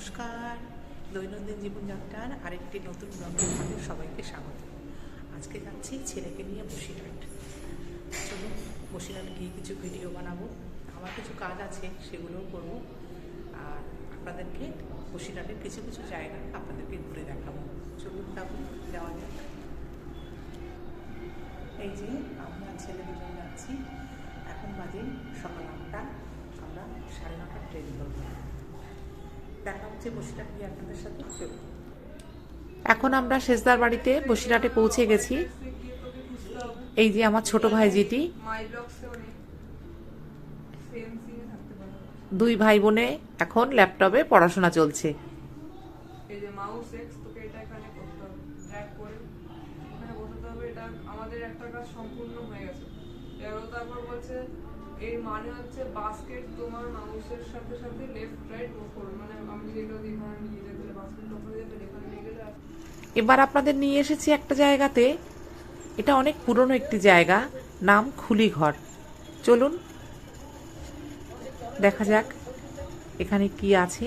নমস্কার, দৈনন্দিন জীবনযাত্রার আরেকটি নতুন ব্লগে আপনাদের সবাইকে স্বাগত। আজকে যাচ্ছি ছেলেকে নিয়ে বসিরহাট। চলুন বসিরহাট গিয়ে কিছু ভিডিও বানাবো, আমার কিছু কাজ আছে সেগুলোও করবো, আর আপনাদেরকে বসিরহাটের কিছু কিছু জায়গা আপনাদেরকে ঘুরে দেখাবো। চলুন তাহলে যাওয়া যাক। এই যে আমরা ছেলে দুজন যাচ্ছি, এখন বাজে সকাল 8টা, আমরা 9:30টার ট্রেন ধরবো। দেখা হচ্ছে বসিরহাট গিয়ে আপনাদের সাথে। চলুন। এখন আমরা শেষদার বাড়িতে বসিরহাটে পৌঁছে গেছি। এই যে আমার ছোট ভাই জিটি, দুই ভাই বোনে এখন ল্যাপটপে পড়াশোনা চলছে। এই যে মাউস এক্স তোকে এটা এখানে করতে হবে, ড্র্যাগ করে এখানে বসাতে হবে। এটা আমাদের একটা কাজ সম্পূর্ণ হয়ে গেছে। এরও তারপর বলছে এর মানে হচ্ছে বাস্কেট তোমার মাউসের সাথে সাথে লেফট রাইট মুভ করবে, মানে আমি যেটা এখানে নিয়ে যেতে বাস্কেট ওপরে যেতে এখানে নিয়ে গেলে। এবার আপনাদের নিয়ে এসেছি একটা জায়গাতে, এটা অনেক পুরনো একটি জায়গা, নাম খুলিঘর। চলুন দেখা যাক এখানে কি আছে।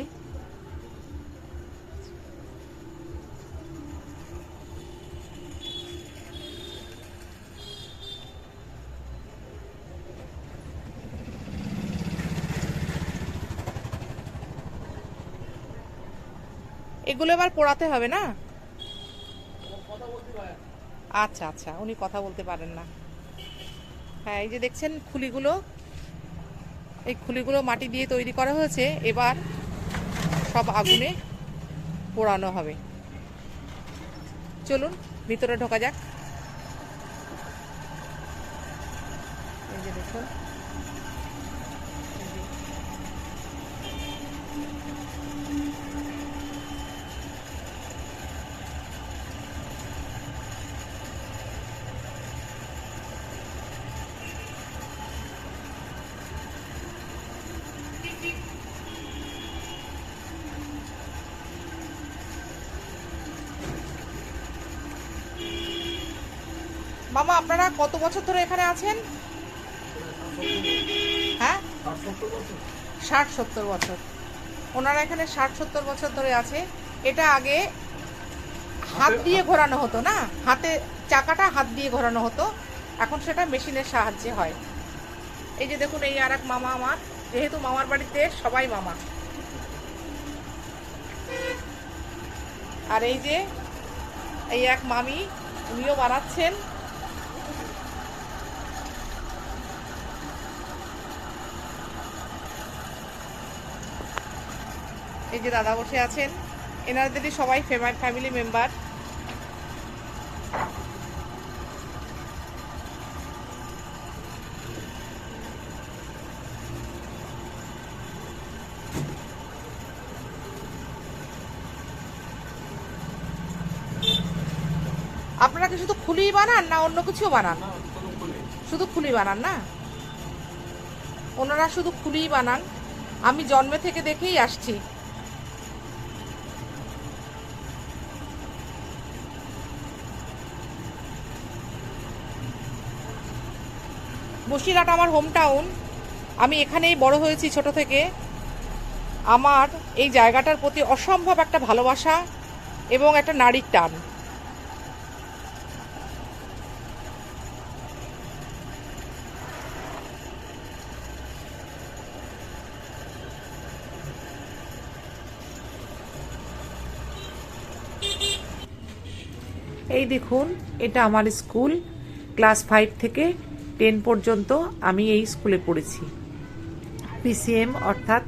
এগুলো এবার পোড়াতে হবে না? আচ্ছা আচ্ছা, উনি কথা বলতে পারেন না। হ্যাঁ, এই যে দেখছেন খুলিগুলো, এই খুলিগুলো মাটি দিয়ে তৈরি করা হয়েছে, এবার সব আগুনে পোড়ানো হবে। চলুন ভিতরে ঢোকা যাক। এই যে দেখুন, মামা আপনারা কত বছর ধরে এখানে আছেন? হ্যাঁ, 60-70 বছর। ওনারা এখানে 60-70 বছর ধরে আছে। এটা আগে হাত দিয়ে ঘোরানো হতো না, হাতে চাকাটা হাত দিয়ে ঘোরানো হতো, এখন সেটা মেশিনের সাহায্যে হয়। এই যে দেখুন, এই আর এক মামা আমার, যেহেতু মামার বাড়িতে সবাই মামা। আর এই যে এই এক মামি, উনিও বানাচ্ছেন। এই যে দাদা বসে আছেন, এনাদেরই সবাই ফ্যামিলি মেম্বার। আপনারা কি শুধু খুলি বানান না অন্য কিছু বানান? শুধু খুলি বানান না? ওনারা শুধু খুলি বানান, আমি জন্মে থেকে দেখেই আসছি। বসিরহাট আমার হোম টাউন, আমি এখানেই বড় হয়েছি ছোট থেকে। আমার এই জায়গাটার প্রতি অসম্ভব একটা ভালোবাসা এবং একটা নারীর টান। এই দেখুন, এটা আমার স্কুল। ক্লাস 5 থেকে 10 পর্যন্ত আমি এই স্কুলে পড়েছি। পিসিএম অর্থাৎ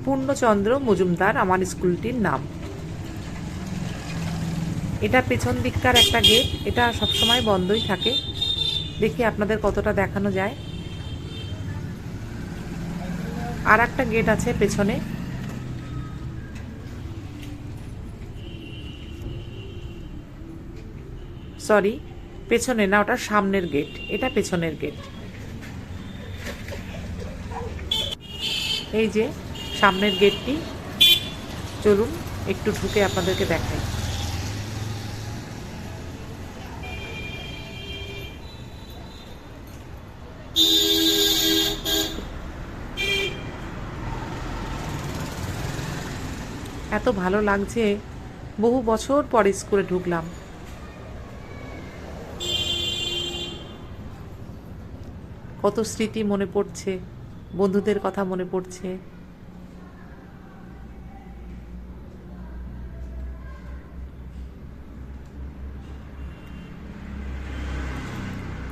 পূর্ণচন্দ্র মজুমদার আমার স্কুলটির নাম। এটা পেছন দিককার একটা গেট, এটা সবসময় বন্ধই থাকে। দেখি আপনাদের কতটা দেখানো যায়। আর একটা গেট আছে পেছনে। সরি, পেছনে না, ওটা সামনের গেট, এটা পেছনের গেট। এই যে সামনের গেটটি, চলুন একটু ঢুকে আপনাদেরকে দেখাই। এত ভালো লাগছে, বহু বছর পর স্কুলে ঢুকলাম। কত স্মৃতি মনে পড়ছে, বন্ধুদের কথা মনে পড়ছে।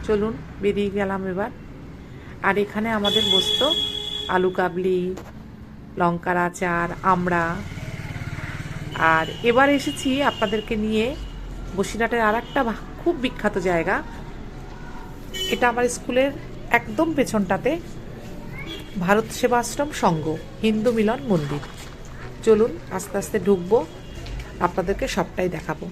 চলুন বেরিয়ে গেলাম এবার। আর এখানে আমাদের বসতো আলু কাবলি, লঙ্কার আচার, আমড়া। আর এবার এসেছি আপনাদেরকে নিয়ে বসিরহাটের আর একটা খুব বিখ্যাত জায়গা। এটা আমার স্কুলের একদম পেছনটাতে ভারত সেবাশ্রম সংঘ হিন্দু মিলন মন্দির। চলুন আস্তে আস্তে ঢুকবো, আপনাদেরকে সবটাই দেখাবো।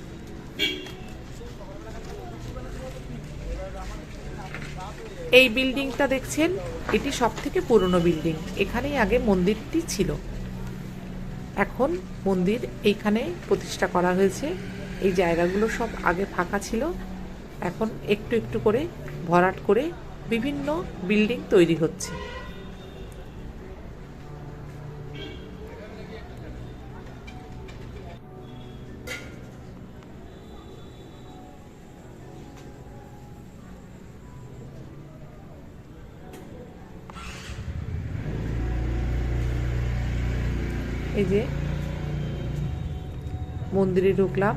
এই বিল্ডিংটা দেখছেন, এটি সবথেকে পুরনো বিল্ডিং। এখানেই আগে মন্দিরটি ছিল। এখন মন্দির এইখানে প্রতিষ্ঠা করা হয়েছে। এই জায়গাগুলো সব আগে ফাঁকা ছিল, এখন একটু একটু করে ভরাট করে বিভিন্ন বিল্ডিং তৈরি হচ্ছে। এই যে মন্দিরে ঢুকলাম।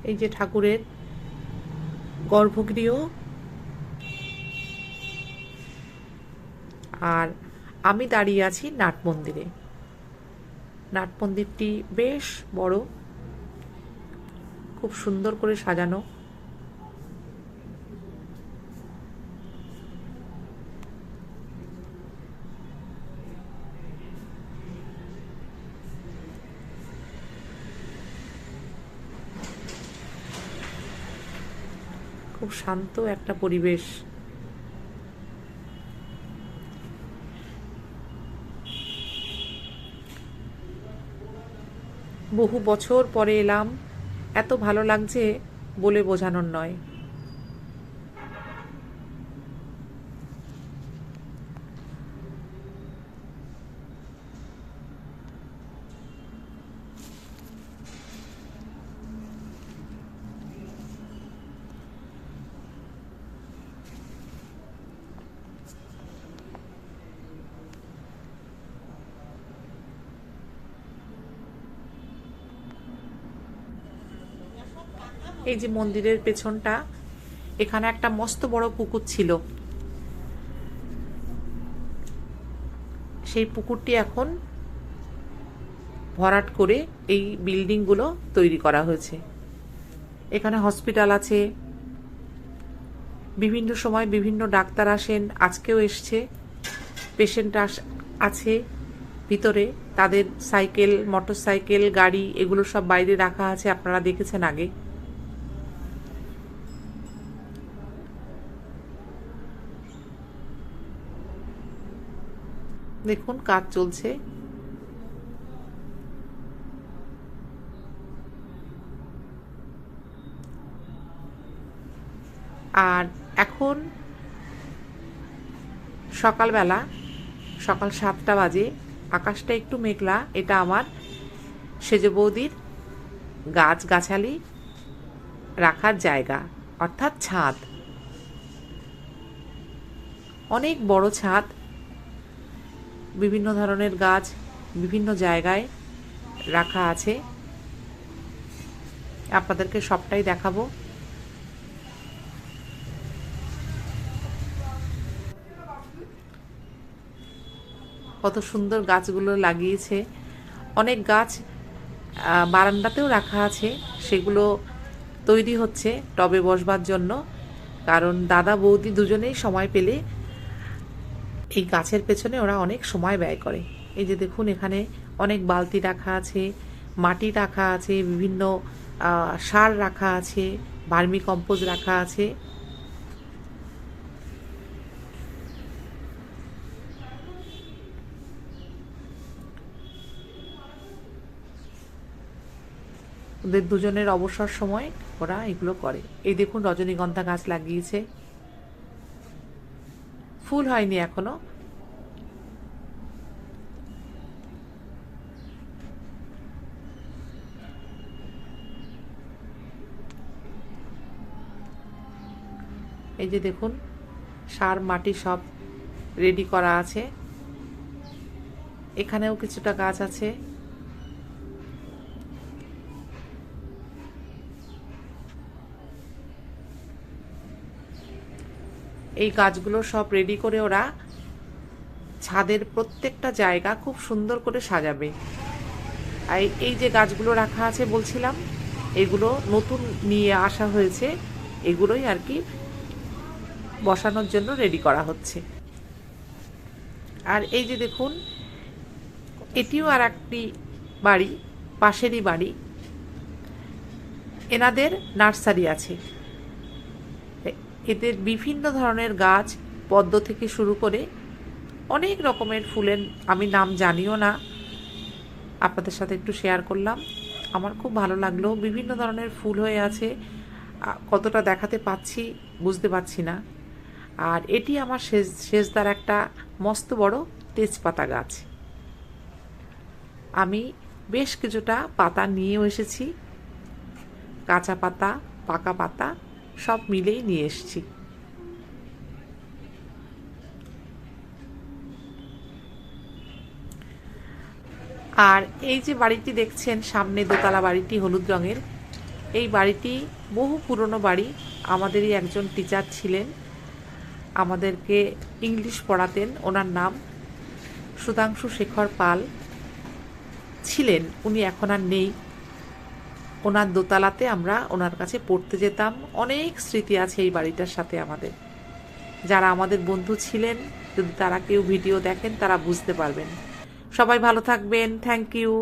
এই যে ঠাকুরের গর্ভগৃহ। আর আমি দাঁড়িয়ে আছি নাট মন্দিরে। নাট মন্দিরটি বেশ বড়, খুব সুন্দর করে সাজানো। খুব শান্ত একটা পরিবেশ। বহু বছর পরে এলাম, এত ভালো লাগছে বলে বোঝানোর নয়। এই যে মন্দিরের পেছনটা, এখানে একটা মস্ত বড় পুকুর ছিল। সেই পুকুরটি এখন ভরাট করে এই বিল্ডিংগুলো তৈরি করা হয়েছে। এখানে হসপিটাল আছে, বিভিন্ন সময় বিভিন্ন ডাক্তার আসেন, আজকেও এসছে। পেশেন্ট আছে ভিতরে, তাদের সাইকেল, মোটরসাইকেল, গাড়ি এগুলো সব বাইরে রাখা আছে, আপনারা দেখেছেন আগে। দেখুন কাজ চলছে। আর এখন সকালবেলা, সকাল 7টা বাজে, আকাশটা একটু মেঘলা। এটা আমার সেজ বৌদির গাছগাছালি রাখার জায়গা, অর্থাৎ ছাদ। অনেক বড় ছাদ, বিভিন্ন ধরনের গাছ বিভিন্ন জায়গায় রাখা আছে। আপনাদেরকে সবটাই দেখাবো। কত সুন্দর গাছগুলো লাগিয়েছে। অনেক গাছ বারান্দাতেও রাখা আছে, সেগুলো তৈরি হচ্ছে টবে বসবার জন্য। কারণ দাদা বৌদি দুজনেই সময় পেলে এই গাছের পেছনে ওরা অনেক সময় ব্যয় করে। এই যে দেখুন, এখানে অনেক বালতি রাখা আছে, মাটি রাখা আছে, বিভিন্ন সার রাখা আছে, ভার্মি কম্পোজ রাখা আছে। ওদের দুজনের অবসর সময় ওরা এগুলো করে। এই দেখুন রজনীগন্ধা গাছ লাগিয়েছে, ফুল হয়নি এখনো। এই যে দেখুন সার মাটি সব রেডি করা আছে। এখানেও কিছুটা গাছ আছে। এই গাছগুলো সব রেডি করে ওরা ছাদের প্রত্যেকটা জায়গা খুব সুন্দর করে সাজাবে। আর এই যে গাছগুলো রাখা আছে বলছিলাম, এগুলো নতুন নিয়ে আসা হয়েছে, এগুলোই আর কি বসানোর জন্য রেডি করা হচ্ছে। আর এই যে দেখুন এটিও আর একটি বাড়ি, পাশেরই বাড়ি, এনাদের নার্সারি আছে। এদের বিভিন্ন ধরনের গাছ, পদ্ম থেকে শুরু করে অনেক রকমের ফুলের আমি নাম জানিও না, আপনাদের সাথে একটু শেয়ার করলাম। আমার খুব ভালো লাগলো, বিভিন্ন ধরনের ফুল হয়ে আছে, কতটা দেখাতে পাচ্ছি বুঝতে পারছি না। আর এটি আমার শেষদার একটা মস্ত বড় তেজপাতা গাছ। আমি বেশ কিছুটা পাতা নিয়েও এসেছি, কাঁচা পাতা, পাকা পাতা সব মিলেই নিয়ে এসেছি। আর এই যে বাড়িটি দেখছেন সামনে, দোতলা বাড়িটি হলুদ রঙের, এই বাড়িটি বহু পুরনো বাড়ি। আমাদেরই একজন টিচার ছিলেন, আমাদেরকে ইংলিশ পড়াতেন, ওনার নাম সুধাংশু শেখর পাল ছিলেন। উনি এখন আর নেই। ওনার দোতলাতে আমরা ওনার কাছে পড়তে যেতাম। অনেক স্মৃতি আছে এই বাড়িটার সাথে আমাদের। যারা আমাদের বন্ধু ছিলেন, যদি তারা কেউ ভিডিও দেখেন তারা বুঝতে পারবেন। সবাই ভালো থাকবেন। Thank you.